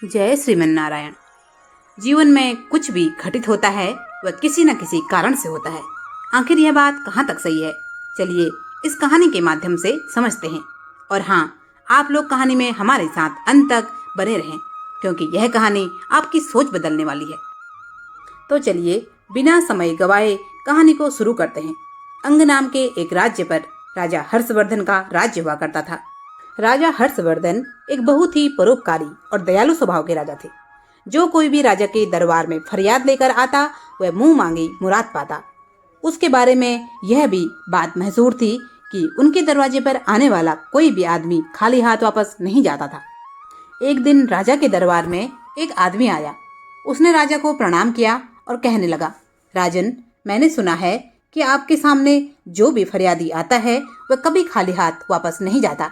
जय श्रीमन नारायण। जीवन में कुछ भी घटित होता है वह किसी न किसी कारण से होता है। आखिर यह बात कहाँ तक सही है, चलिए इस कहानी के माध्यम से समझते हैं। और हाँ, आप लोग कहानी में हमारे साथ अंत तक बने रहें, क्योंकि यह कहानी आपकी सोच बदलने वाली है। तो चलिए बिना समय गवाए कहानी को शुरू करते हैं। अंग नाम के एक राज्य पर राजा हर्षवर्धन का राज्य हुआ करता था। राजा हर्षवर्धन एक बहुत ही परोपकारी और दयालु स्वभाव के राजा थे। जो कोई भी राजा के दरबार में फरियाद लेकर आता वह मुंह मांगी मुराद पाता। उसके बारे में यह भी बात मशहूर थी कि उनके दरवाजे पर आने वाला कोई भी आदमी खाली हाथ वापस नहीं जाता था। एक दिन राजा के दरबार में एक आदमी आया। उसने राजा को प्रणाम किया और कहने लगा, राजन, मैंने सुना है कि आपके सामने जो भी फरियादी आता है वह कभी खाली हाथ वापस नहीं जाता।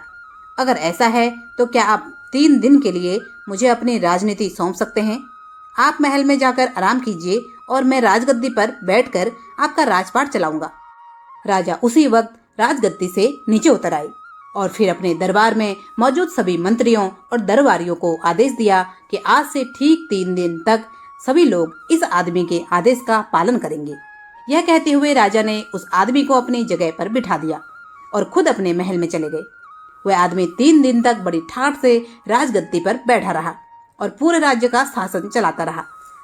अगर ऐसा है तो क्या आप 3 दिन के लिए मुझे अपनी राजनीति सौंप सकते हैं? आप महल में जाकर आराम कीजिए और मैं राजगद्दी पर बैठकर आपका राजपाट चलाऊंगा। राजा उसी वक्त राजगद्दी से नीचे उतर आई और फिर अपने दरबार में मौजूद सभी मंत्रियों और दरबारियों को आदेश दिया कि आज से ठीक 3 दिन तक सभी लोग इस आदमी के आदेश का पालन करेंगे। यह कहते हुए राजा ने उस आदमी को अपनी जगह पर बिठा दिया और खुद अपने महल में चले गए। वह आदमी 3 दिन तक बड़ी ठाठ से राजगद्दी पर बैठा रहा और पूरे राज्य का शासन चलाता रहा।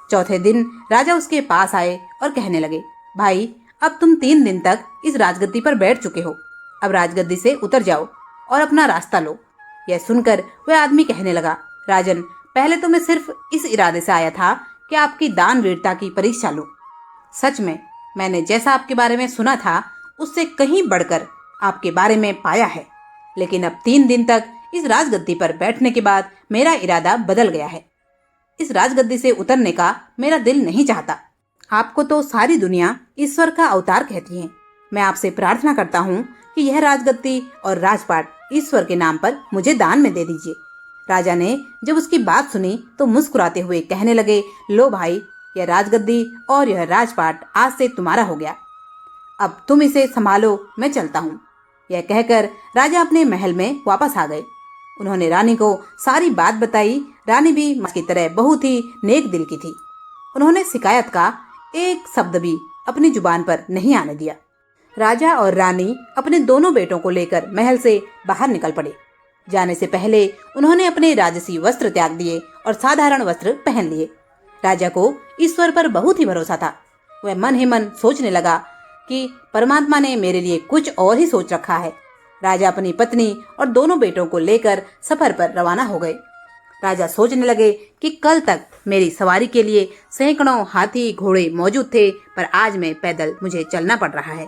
चौथे दिन राजा उसके पास आए और कहने लगे, भाई, अब तुम 3 दिन तक इस राजगद्दी पर बैठ चुके हो, अब राजगद्दी से उतर जाओ और अपना रास्ता लो। यह सुनकर वह आदमी कहने लगा, राजन, पहले तो मैं सिर्फ इस इरादे से आया था कि आपकी दान वीरता की परीक्षा लूं। सच में मैंने जैसा आपके बारे में सुना था उससे कहीं बढ़कर आपके बारे में पाया है, लेकिन अब 3 दिन तक इस राजगद्दी पर बैठने के बाद मेरा इरादा बदल गया है। इस राजगद्दी से उतरने का मेरा दिल नहीं चाहता। आपको तो सारी दुनिया ईश्वर का अवतार कहती है। मैं आपसे प्रार्थना करता हूँ कि यह राजगद्दी और राजपाट ईश्वर के नाम पर मुझे दान में दे दीजिए। राजा ने जब उसकी बात सुनी तो मुस्कुराते हुए कहने लगे, लो भाई, यह राजगद्दी और यह राजपाट आज से तुम्हारा हो गया। अब तुम इसे संभालो, मैं चलता हूँ। यह कहकर राजा अपने महल में वापस आ गए। उन्होंने रानी को सारी बात बताई। रानी भी मां की तरह बहुत ही नेक दिल की थी। उन्होंने शिकायत का एक शब्द भी अपनी जुबान पर नहीं आने दिया। राजा और रानी अपने दोनों बेटों को लेकर महल से बाहर निकल पड़े। जाने से पहले उन्होंने अपने राजसी वस्त्र त्याग दिए और साधारण वस्त्र पहन लिए। राजा को ईश्वर पर बहुत ही भरोसा था। वह मन ही मन सोचने लगा कि परमात्मा ने मेरे लिए कुछ और ही सोच रखा है। राजा अपनी पत्नी और दोनों बेटों को लेकर सफर पर रवाना हो गए। राजा सोचने लगे कि कल तक मेरी सवारी के लिए सैकड़ों हाथी घोड़े मौजूद थे, पर आज मैं पैदल मुझे चलना पड़ रहा है।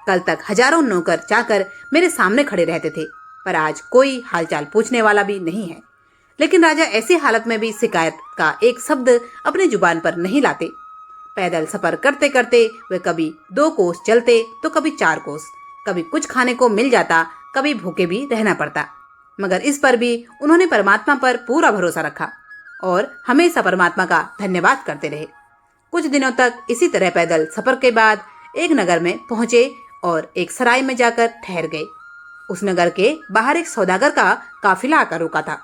कल तक हजारों नौकर चाकर मेरे सामने खड़े रहते थे, पर आज कोई हालचाल पूछने वाला भी नहीं है। लेकिन राजा ऐसी हालत में भी शिकायत का एक शब्द अपनी जुबान पर नहीं लाते। पैदल सफर करते करते वे कभी 2 कोस चलते तो कभी 4 कोस। कभी कुछ खाने को मिल जाता, कभी भूखे भी रहना पड़ता, मगर इस पर भी उन्होंने परमात्मा पर पूरा भरोसा रखा और हमेशा परमात्मा का धन्यवाद करते रहे। कुछ दिनों तक इसी तरह पैदल सफर के बाद एक नगर में पहुंचे और एक सराय में जाकर ठहर गए। उस नगर के बाहर एक सौदागर का काफिला आकर रुका था।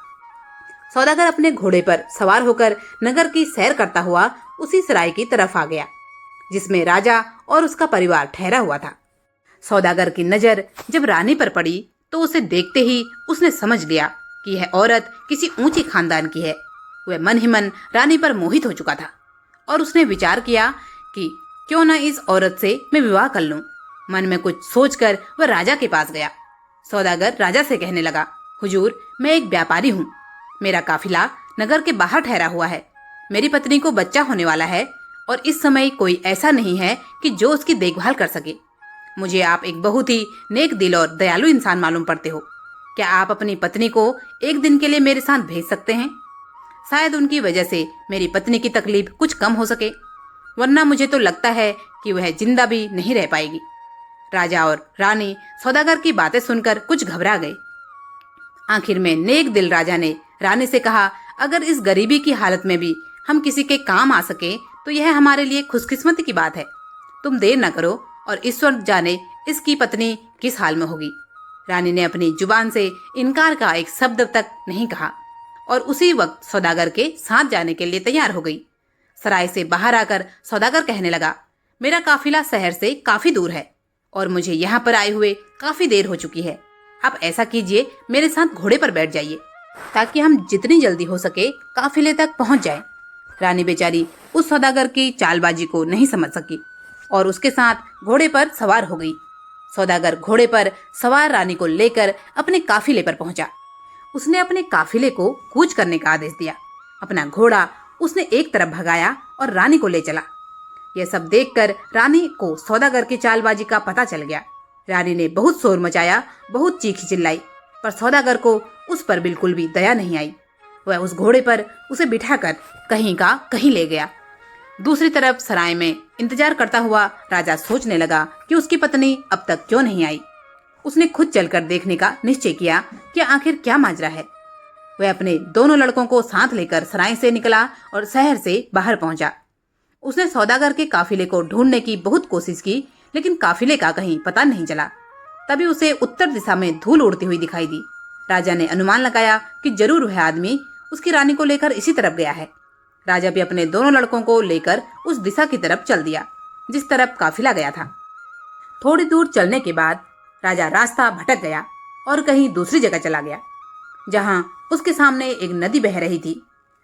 सौदागर अपने घोड़े पर सवार होकर नगर की सैर करता हुआ उसी सराय की तरफ आ गया जिसमें राजा और उसका परिवार ठहरा हुआ था। सौदागर की नजर जब रानी पर पड़ी तो उसे देखते ही उसने समझ लिया कि यह औरत किसी ऊंची खानदान की है। वह मन ही मन रानी पर मोहित हो चुका था और उसने विचार किया कि क्यों न इस औरत से मैं विवाह कर लूं। मन में कुछ सोचकर वह राजा के पास गया। सौदागर राजा से कहने लगा, हुजूर, मैं एक व्यापारी हूँ। मेरा काफिला नगर के बाहर ठहरा हुआ है। मेरी पत्नी को बच्चा होने वाला है और इस समय कोई ऐसा नहीं है कि जो उसकी देखभाल कर सके। मुझे आप एक बहुत ही नेक दिल और दयालु इंसान मालूम पड़ते हो। क्या आप अपनी पत्नी को एक दिन के लिए मेरे साथ भेज सकते हैं? शायद उनकी वजह से मेरी पत्नी की तकलीफ कुछ कम हो सके, वरना मुझे तो लगता है कि वह जिंदा भी नहीं रह पाएगी। राजा और रानी सौदागर की बातें सुनकर कुछ घबरा गए। आखिर में नेक दिल राजा ने रानी से कहा, अगर इस गरीबी की हालत में भी हम किसी के काम आ सके तो यह हमारे लिए खुशकिस्मती की बात है। तुम देर न करो और ईश्वर जाने इसकी पत्नी किस हाल में होगी। रानी ने अपनी जुबान से इनकार का एक शब्द तक नहीं कहा और उसी वक्त सौदागर के साथ जाने के लिए तैयार हो गई। सराय से बाहर आकर सौदागर कहने लगा, मेरा काफिला शहर से काफी दूर है और मुझे यहाँ पर आए हुए काफी देर हो चुकी है। आप ऐसा कीजिए, मेरे साथ घोड़े पर बैठ जाइए ताकि हम जितनी जल्दी हो सके काफिले तक पहुंच जाएं। रानी बेचारी उस सौदागर की चालबाजी को नहीं समझ सकी और उसके साथ घोड़े पर सवार हो गई। सौदागर घोड़े पर सवार रानी को लेकर अपने काफिले पर पहुंचा। उसने अपने काफिले को कूच करने का आदेश दिया। अपना घोड़ा उसने एक तरफ भगाया और रानी को ले चला। यह सब देखकर रानी को सौदागर की चालबाजी का पता चल गया। रानी ने बहुत शोर मचाया, बहुत चीखी चिल्लाई, पर सौदागर को उस पर बिल्कुल भी दया नहीं आई। वह उस घोड़े पर उसे बिठाकर कहीं का कहीं ले गया। दूसरी तरफ सराय में इंतजार करता हुआ राजा सोचने लगा कि उसकी पत्नी अब तक क्यों नहीं आई। उसने खुद चलकर देखने का निश्चय किया कि आखिर क्या माजरा है। वह अपने दोनों लड़कों को साथ लेकर सराय से निकला और शहर से बाहर पहुंचा। उसने सौदागर के काफिले को ढूंढने की बहुत कोशिश की, लेकिन काफिले का कहीं पता नहीं चला। तभी उसे उत्तर दिशा में धूल उड़ती हुई दिखाई दी। राजा ने अनुमान लगाया कि जरूर वह आदमी उसकी रानी को लेकर इसी तरफ गया है। राजा भी अपने दोनों लड़कों को लेकर उस दिशा की तरफ चल दिया जिस तरफ काफिला गया था। थोड़ी दूर चलने के बाद राजा रास्ता भटक गया और कहीं दूसरी जगह चला गया, जहां उसके सामने एक नदी बह रही थी।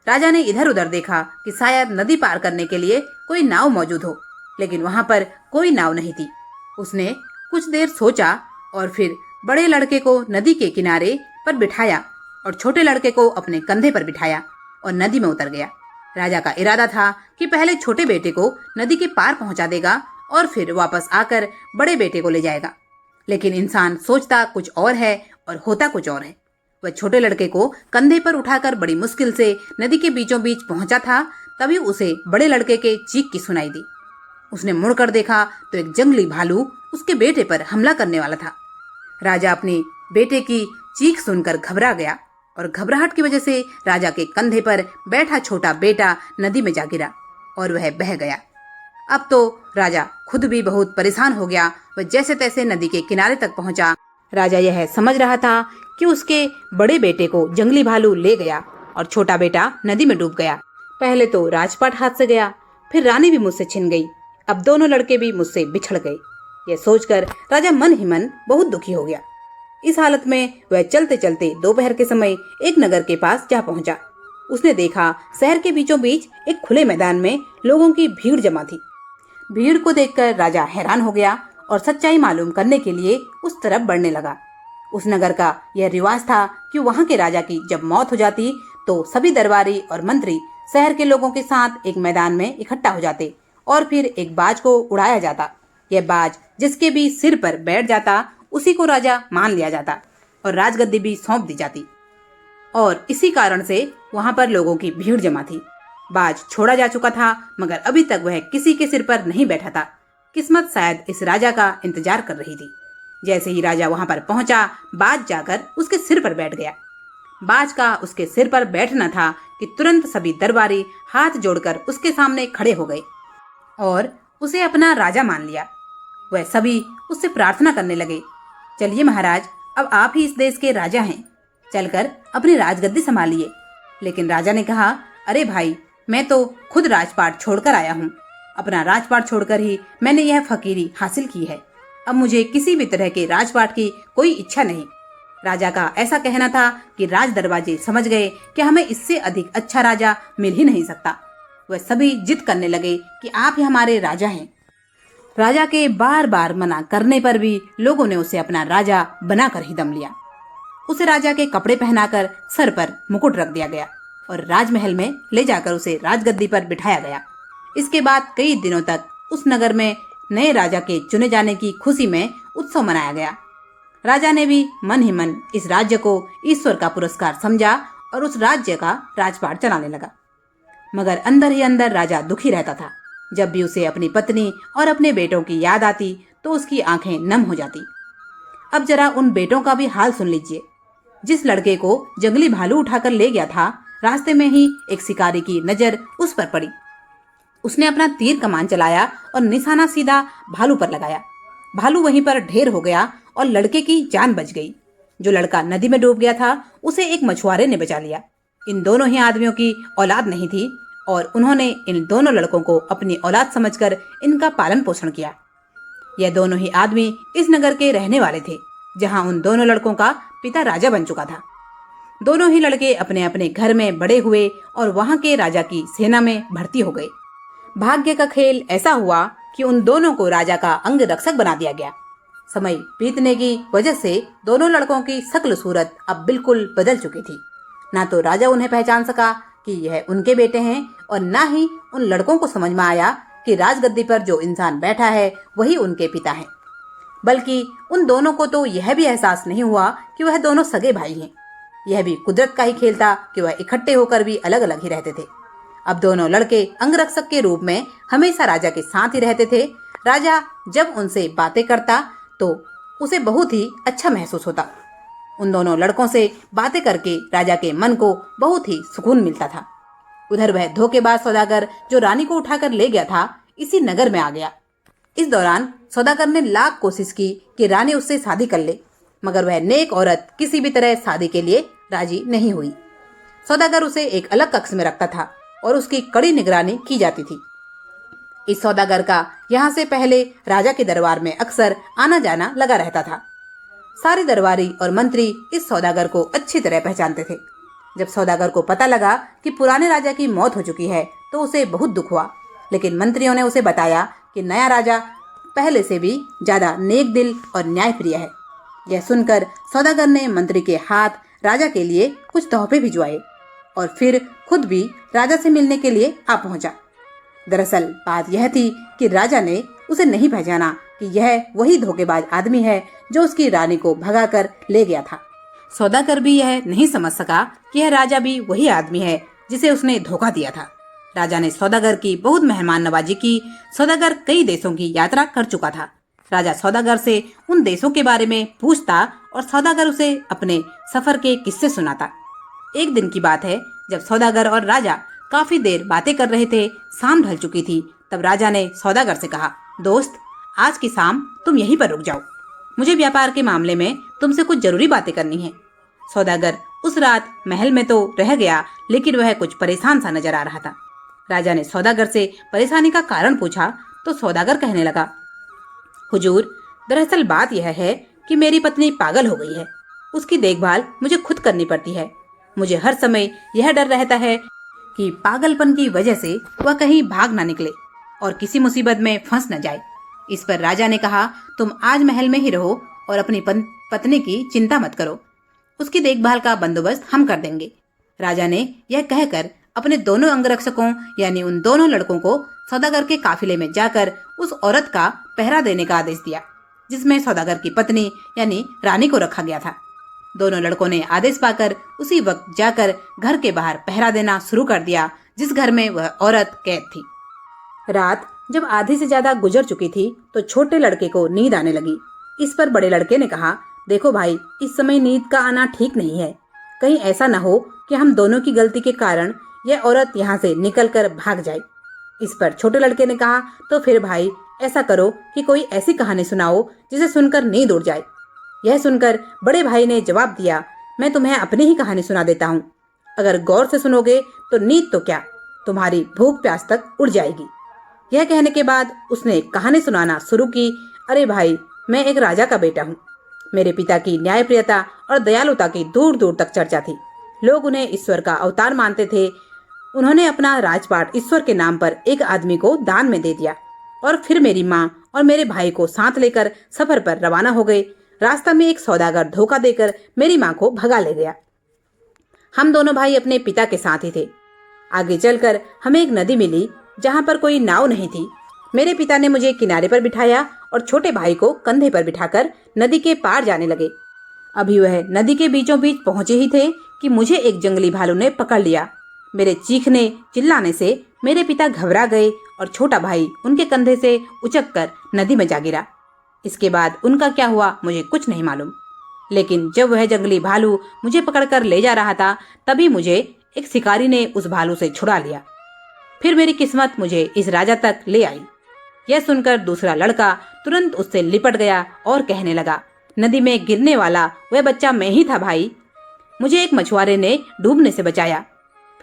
राजा ने इधर उधर देखा कि शायद नदी पार करने के लिए कोई नाव मौजूद हो, लेकिन वहां पर कोई नाव नहीं थी। उसने कुछ देर सोचा और फिर बड़े लड़के को नदी के किनारे पर बिठाया और छोटे लड़के को अपने कंधे पर बिठाया और नदी में उतर गया। राजा का इरादा था कि पहले छोटे बेटे को नदी के पार पहुंचा देगा और फिर वापस आकर बड़े बेटे को ले जाएगा, लेकिन इंसान सोचता कुछ और है और होता कुछ और है। वह छोटे लड़के को कंधे पर उठाकर बड़ी मुश्किल से नदी के बीचों बीच पहुंचा था। तभी उसे बड़े लड़के के चीख की सुनाई दी। उसने मुड़कर देखा तो एक जंगली भालू उसके बेटे पर हमला करने वाला था। राजा अपने बेटे की चीख सुनकर घबरा गया और घबराहट की वजह से राजा के कंधे पर बैठा छोटा बेटा नदी में जा गिरा और वह बह गया। अब तो राजा खुद भी बहुत परेशान हो गया। वह जैसे तैसे नदी के किनारे तक पहुंचा। राजा यह समझ रहा था कि उसके बड़े बेटे को जंगली भालू ले गया और छोटा बेटा नदी में डूब गया। पहले तो राजपाट हाथ से गया, फिर रानी भी मुझसे छिन गई, अब दोनों लड़के भी मुझसे बिछड़ गए। यह सोचकर राजा मन ही मन बहुत दुखी हो गया। इस हालत में वह चलते चलते दोपहर के समय एक नगर के पास जा पहुंचा। उसने देखा शहर के बीचों बीच एक खुले मैदान में लोगों की भीड़ जमा थी। भीड़ को देखकर राजा हैरान हो गया और सच्चाई मालूम करने के लिए उस तरफ बढ़ने लगा। उस नगर का यह रिवाज था कि वहां के राजा की जब मौत हो जाती तो सभी दरबारी और मंत्री शहर के लोगों के साथ एक मैदान में इकट्ठा हो जाते और फिर एक बाज को उड़ाया जाता। यह बाज जिसके भी सिर पर बैठ जाता उसी को राजा मान लिया जाता और राजगद्दी भी सौंप दी जाती। और इसी कारण से वहां पर लोगों की भीड़ जमा थी। बाज छोड़ा जा चुका था, मगर अभी तक वह किसी के सिर पर नहीं बैठा था। किस्मत शायद इस राजा का इंतजार कर रही थी। जैसे ही राजा वहां पर पहुंचा, बाज जाकर उसके सिर पर बैठ गया। बाज का उसके सिर पर बैठना था कि तुरंत सभी दरबारी हाथ जोड़कर उसके सामने खड़े हो गए और उसे अपना राजा मान लिया। वह सभी उससे प्रार्थना करने लगे, चलिए महाराज, अब आप ही इस देश के राजा हैं, चलकर अपनी राजगद्दी संभालिए। लेकिन राजा ने कहा, अरे भाई, मैं तो खुद राजपाट छोड़कर आया हूँ। अपना राजपाट छोड़कर ही मैंने यह फकीरी हासिल की है। अब मुझे किसी भी तरह के राजपाट की कोई इच्छा नहीं। राजा का ऐसा कहना था कि राज दरवाजे समझ गए कि हमें इससे अधिक अच्छा राजा मिल ही नहीं सकता। वह सभी जिद करने लगे कि आप ही हमारे राजा हैं। राजा के बार बार मना करने पर भी लोगों ने उसे अपना राजा बनाकर ही दम लिया। उसे राजा के कपड़े पहनाकर सर पर मुकुट रख दिया गया और राजमहल में ले जाकर उसे राजगद्दी पर बिठाया गया। इसके बाद कई दिनों तक उस नगर में नए राजा के चुने जाने की खुशी में उत्सव मनाया गया। राजा ने भी मन ही मन इस राज्य को ईश्वर का पुरस्कार समझा और उस राज्य का राजपाट चलाने लगा। मगर अंदर ही अंदर राजा दुखी रहता था। जब भी उसे अपनी पत्नी और अपने बेटों की याद आती तो उसकी आंखें नम हो जाती। अब जरा उन बेटों का भी हाल सुन लीजिए। जिस लड़के को जंगली भालू उठाकर ले गया था, रास्ते में ही एक शिकारी की नजर उस पर पड़ी। उसने अपना तीर कमान चलाया और निशाना सीधा भालू पर लगाया। भालू वहीं पर ढेर हो गया और लड़के की जान बच गई। जो लड़का नदी में डूब गया था उसे एक मछुआरे ने बचा लिया। इन दोनों ही आदमियों की औलाद नहीं थी और उन्होंने इन दोनों लड़कों को अपनी औलाद समझकर इनका पालन पोषण किया। यह दोनों ही आदमी इस नगर के रहने वाले थे जहां उन दोनों लड़कों का पिता राजा बन चुका था। दोनों ही लड़के अपने अपने घर में बड़े हुए और वहां के राजा की सेना में भर्ती हो गए। भाग्य का खेल ऐसा हुआ कि उन दोनों को राजा का अंग रक्षक बना दिया गया। समय बीतने की वजह से दोनों लड़कों की शक्ल सूरत अब बिल्कुल बदल चुकी थी। ना तो राजा उन्हें पहचान सका कि यह उनके बेटे हैं और ना ही उन लड़कों को समझ में आया कि राजगद्दी पर जो इंसान बैठा है वही उनके पिता हैं। बल्कि उन दोनों को तो यह भी एहसास नहीं हुआ कि वह दोनों सगे भाई हैं। यह भी कुदरत का ही खेल था कि वह इकट्ठे होकर भी अलग अलग ही रहते थे। अब दोनों लड़के अंगरक्षक के रूप में हमेशा राजा के साथ ही रहते थे। राजा जब उनसे बातें करता तो उसे बहुत ही अच्छा महसूस होता। उन दोनों लड़कों से बातें करके राजा के मन को बहुत ही सुकून मिलता था। उधर वह धोखेबाज सौदागर जो रानी को उठाकर ले गया था इसी नगर में आ गया। इस दौरान सौदागर ने लाख कोशिश की कि रानी उससे शादी कर ले, मगर वह नेक औरत किसी भी तरह शादी के लिए राजी नहीं हुई। सौदागर उसे एक अलग कक्ष में रखता था और उसकी कड़ी निगरानी की जाती थी। इस सौदागर का यहाँ से पहले राजा के दरबार में अक्सर आना जाना लगा रहता था। सारे दरबारी और मंत्री इस सौदागर को अच्छी तरह पहचानते थे। जब सौदागर को पता लगा कि पुराने राजा की मौत हो चुकी है तो उसे बहुत दुख हुआ, लेकिन मंत्रियों ने उसे बताया कि नया राजा पहले से भी ज्यादा नेक दिल और न्यायप्रिय है। यह सुनकर सौदागर ने मंत्री के हाथ राजा के लिए कुछ तोहफे भिजवाए और फिर खुद भी राजा से मिलने के लिए आ पहुंचा। दरअसल बात यह थी कि राजा ने उसे नहीं पहचाना कि यह वही धोखेबाज आदमी है जो उसकी रानी को भगाकर ले गया था। सौदागर भी यह नहीं समझ सका कि यह राजा भी वही आदमी है जिसे उसने धोखा दिया था। राजा ने सौदागर की बहुत मेहमान नवाजी की। सौदागर कई देशों की यात्रा कर चुका था। राजा सौदागर से उन देशों के बारे में पूछता और सौदागर उसे अपने सफर के किस्से सुनाता। एक दिन की बात है, जब सौदागर और राजा काफी देर बातें कर रहे थे। शाम ढल चुकी थी। तब राजा ने सौदागर से कहा, दोस्त, आज की शाम तुम यहीं पर रुक जाओ। मुझे व्यापार के मामले में तुमसे कुछ जरूरी बातें करनी है। सौदागर उस रात महल में तो रह गया, लेकिन वह कुछ परेशान सा नजर आ रहा था। राजा ने सौदागर से परेशानी का कारण पूछा तो सौदागर कहने लगा, हुजूर, दरअसल बात यह है कि मेरी पत्नी पागल हो गई है। उसकी देखभाल मुझे खुद करनी पड़ती है। मुझे हर समय यह डर रहता है कि पागलपन की वजह से वह कहीं भाग ना निकले और किसी मुसीबत में फंस न जाए। इस पर राजा ने कहा, तुम आज महल में ही रहो और अपनी पत्नी की चिंता मत करो। उसकी देखभाल का बंदोबस्त हम कर देंगे। राजा ने यह कहकर अपने दोनों अंगरक्षकों यानी उन दोनों लड़कों को सौदागर के काफिले में जाकर उस औरत का पहरा देने का आदेश दिया जिसमें सौदागर की पत्नी यानी रानी को रखा गया था। दोनों लड़कों ने आदेश पाकर उसी वक्त जाकर घर के बाहर पहरा देना शुरू कर दिया जिस घर में वह औरत कैद थी। रात जब आधी से ज्यादा गुजर चुकी थी तो छोटे लड़के को नींद आने लगी। इस पर बड़े लड़के ने कहा, देखो भाई, इस समय नींद का आना ठीक नहीं है। कहीं ऐसा न हो कि हम दोनों की गलती के कारण यह औरत यहाँ से निकलकर भाग जाए। इस पर छोटे लड़के ने कहा, तो फिर भाई ऐसा करो कि कोई ऐसी कहानी सुनाओ जिसे सुनकर नींद उड़ जाए। यह सुनकर बड़े भाई ने जवाब दिया, मैं तुम्हें अपनी ही कहानी सुना देता हूँ। अगर गौर से सुनोगे तो नींद तो क्या, तुम्हारी भूख प्यास तक उड़ जाएगी। यह कहने के बाद उसने कहानी सुनाना शुरू की। अरे भाई, मैं एक राजा का बेटा हूँ। मेरे पिता की न्यायप्रियता और दयालुता की दूर दूर तक चर्चा थी। लोग उन्हें ईश्वर का अवतार मानते थे। उन्होंने अपना राजपाट ईश्वर के नाम पर एक आदमी को दान में दे दिया और फिर मेरी माँ और मेरे भाई को साथ लेकर सफर पर रवाना हो गए। रास्ता में एक सौदागर धोखा देकर मेरी माँ को भगा ले गया। हम दोनों भाई अपने पिता के साथ ही थे। आगे चलकर हमें एक नदी मिली जहाँ पर कोई नाव नहीं थी। मेरे पिता ने मुझे किनारे पर बिठाया और छोटे भाई को कंधे पर बिठाकर नदी के पार जाने लगे। अभी वह नदी के बीचों बीच पहुंचे ही थे कि मुझे एक जंगली भालू ने पकड़ लिया। मेरे चीखने चिल्लाने से मेरे पिता घबरा गए और छोटा भाई उनके कंधे से उचककर नदी में जा गिरा। इसके बाद उनका क्या हुआ मुझे कुछ नहीं मालूम, लेकिन जब वह जंगली भालू मुझे पकड़कर ले जा रहा था तभी मुझे एक शिकारी ने उस भालू से छुड़ा लिया। फिर मेरी किस्मत मुझे इस राजा तक ले आई। यह सुनकर दूसरा लड़का तुरंत उससे लिपट गया और कहने लगा, नदी में गिरने वाला वह बच्चा मैं ही था भाई। मुझे एक मछुआरे ने डूबने से बचाया।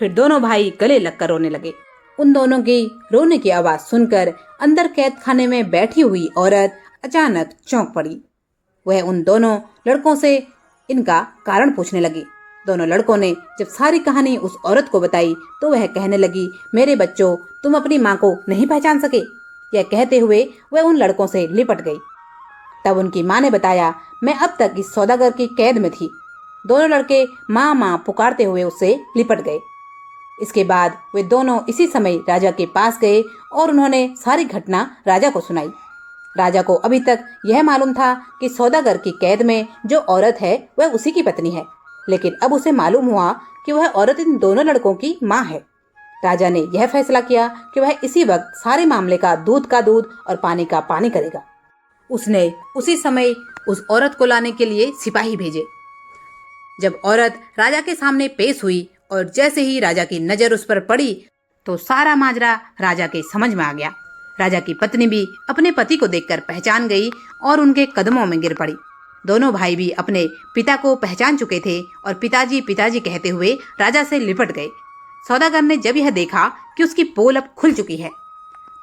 फिर दोनों भाई गले लगकर रोने लगे। उन दोनों की रोने की आवाज सुनकर अंदर कैद खाने में बैठी हुई औरत अचानक चौंक पड़ी। वह उन दोनों लड़कों से इनका कारण पूछने लगी। दोनों लड़कों ने जब सारी कहानी उस औरत को बताई तो वह कहने लगी, मेरे बच्चों, तुम अपनी माँ को नहीं पहचान सके। यह कहते हुए वह उन लड़कों से लिपट गई। तब उनकी माँ ने बताया, मैं अब तक इस सौदागर की कैद में थी। दोनों लड़के माँ माँ पुकारते हुए उससे लिपट गए। इसके बाद वे दोनों इसी समय राजा के पास गए और उन्होंने सारी घटना राजा को सुनाई। राजा को अभी तक यह मालूम था कि सौदागर की कैद में जो औरत है वह उसी की पत्नी है, लेकिन अब उसे मालूम हुआ कि वह औरत इन दोनों लड़कों की माँ है। राजा ने यह फैसला किया कि वह इसी वक्त सारे मामले का दूध और पानी का पानी करेगा। उसने उसी समय उस औरत को लाने के लिए सिपाही भेजे। जब औरत राजा के सामने पेश हुई और जैसे ही राजा की नजर उस पर पड़ी तो सारा माजरा राजा के समझ में आ गया। राजा की पत्नी भी अपने पति को देखकर पहचान गई और उनके कदमों में गिर पड़ी। दोनों भाई भी अपने पिता को पहचान चुके थे और पिताजी पिताजी कहते हुए राजा से लिपट गए। सौदागर ने जब यह देखा कि उसकी पोल अब खुल चुकी है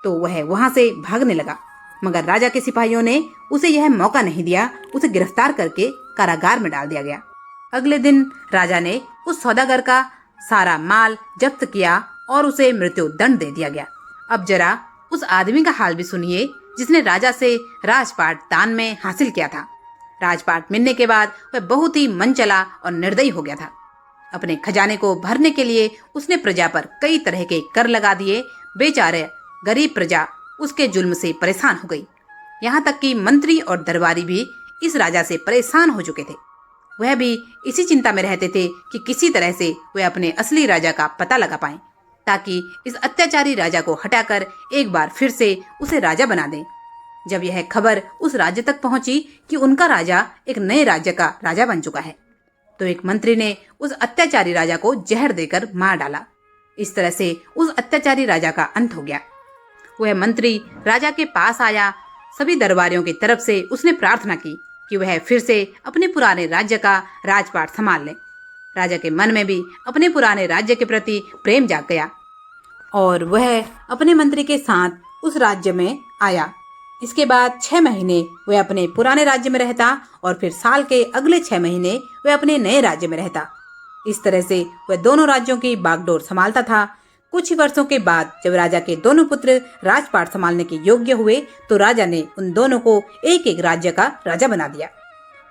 तो वह वहां से भागने लगा, मगर राजा के सिपाहियों ने उसे यह मौका नहीं दिया। उसे गिरफ्तार करके कारागार में डाल दिया गया। अगले दिन राजा ने उस सौदागर का सारा माल जब्त किया और उसे मृत्यु दंड दे दिया गया। अब जरा उस आदमी का हाल भी सुनिए जिसने राजा से राजपाट दान में हासिल किया था। राजपाट मिलने के बाद वह बहुत ही मनचला और निर्दयी हो गया था। अपने खजाने को भरने के लिए उसने प्रजा पर कई तरह के कर लगा दिए। बेचारे गरीब प्रजा उसके जुल्म से परेशान हो गई। यहाँ तक कि मंत्री और दरबारी भी इस राजा से परेशान हो चुके थे। वह भी इसी चिंता में रहते थे कि किसी तरह से वे अपने असली राजा का पता लगा पाएं, ताकि इस अत्याचारी राजा को हटाकर एक बार फिर से उसे राजा बना दें। जब यह खबर उस राज्य तक पहुंची कि उनका राजा एक नए राज्य का राजा बन चुका है, तो एक मंत्री ने उस अत्याचारी राजा को जहर देकर मार डाला। इस तरह से उस अत्याचारी राजा का अंत हो गया। वह मंत्री राजा के पास आया। सभी दरबारियों की तरफ से उसने प्रार्थना की कि वह फिर से अपने पुराने राज्य का राजपाट संभाल ले। राजा के मन में भी अपने पुराने राज्य के प्रति प्रेम जाग गया और वह अपने मंत्री के साथ उस राज्य में आया। इसके बाद 6 महीने वह अपने पुराने राज्य में रहता और फिर साल के अगले 6 महीने वह अपने नए राज्य में रहता। इस तरह से वह दोनों राज्यों की बागडोर संभालता था। कुछ ही वर्षों के बाद जब राजा के दोनों पुत्र राजपाट संभालने के योग्य हुए तो राजा ने उन दोनों को एक एक राज्य का राजा बना दिया।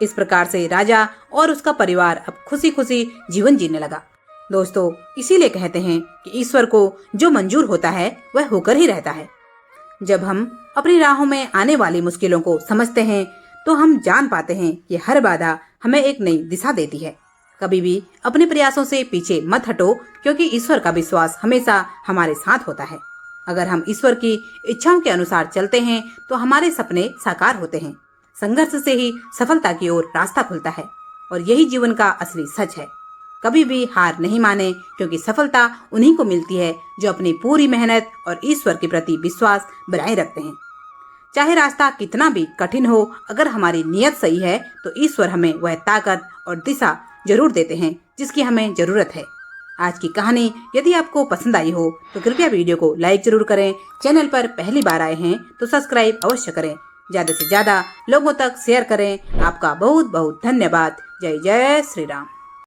इस प्रकार से राजा और उसका परिवार अब खुशी खुशी जीवन जीने लगा। दोस्तों, इसीलिए कहते हैं कि ईश्वर को जो मंजूर होता है वह होकर ही रहता है। जब हम अपनी राहों में आने वाली मुश्किलों को समझते हैं तो हम जान पाते हैं कि हर बाधा हमें एक नई दिशा देती है। कभी भी अपने प्रयासों से पीछे मत हटो, क्योंकि ईश्वर का विश्वास हमेशा हमारे साथ होता है। अगर हम ईश्वर की इच्छाओं के अनुसार चलते हैं तो हमारे सपने साकार होते हैं। संघर्ष से ही सफलता की ओर रास्ता खुलता है और यही जीवन का असली सच है। कभी भी हार नहीं माने, क्योंकि सफलता उन्हीं को मिलती है जो अपनी पूरी मेहनत और ईश्वर के प्रति विश्वास बनाए रखते हैं। चाहे रास्ता कितना भी कठिन हो, अगर हमारी नीयत सही है तो ईश्वर हमें वह ताकत और दिशा जरूर देते हैं जिसकी हमें जरूरत है। आज की कहानी यदि आपको पसंद आई हो तो कृपया वीडियो को लाइक जरूर करें। चैनल पर पहली बार आए हैं तो सब्सक्राइब अवश्य करें। ज्यादा से ज्यादा लोगों तक शेयर करें। आपका बहुत बहुत धन्यवाद। जय जय श्री राम।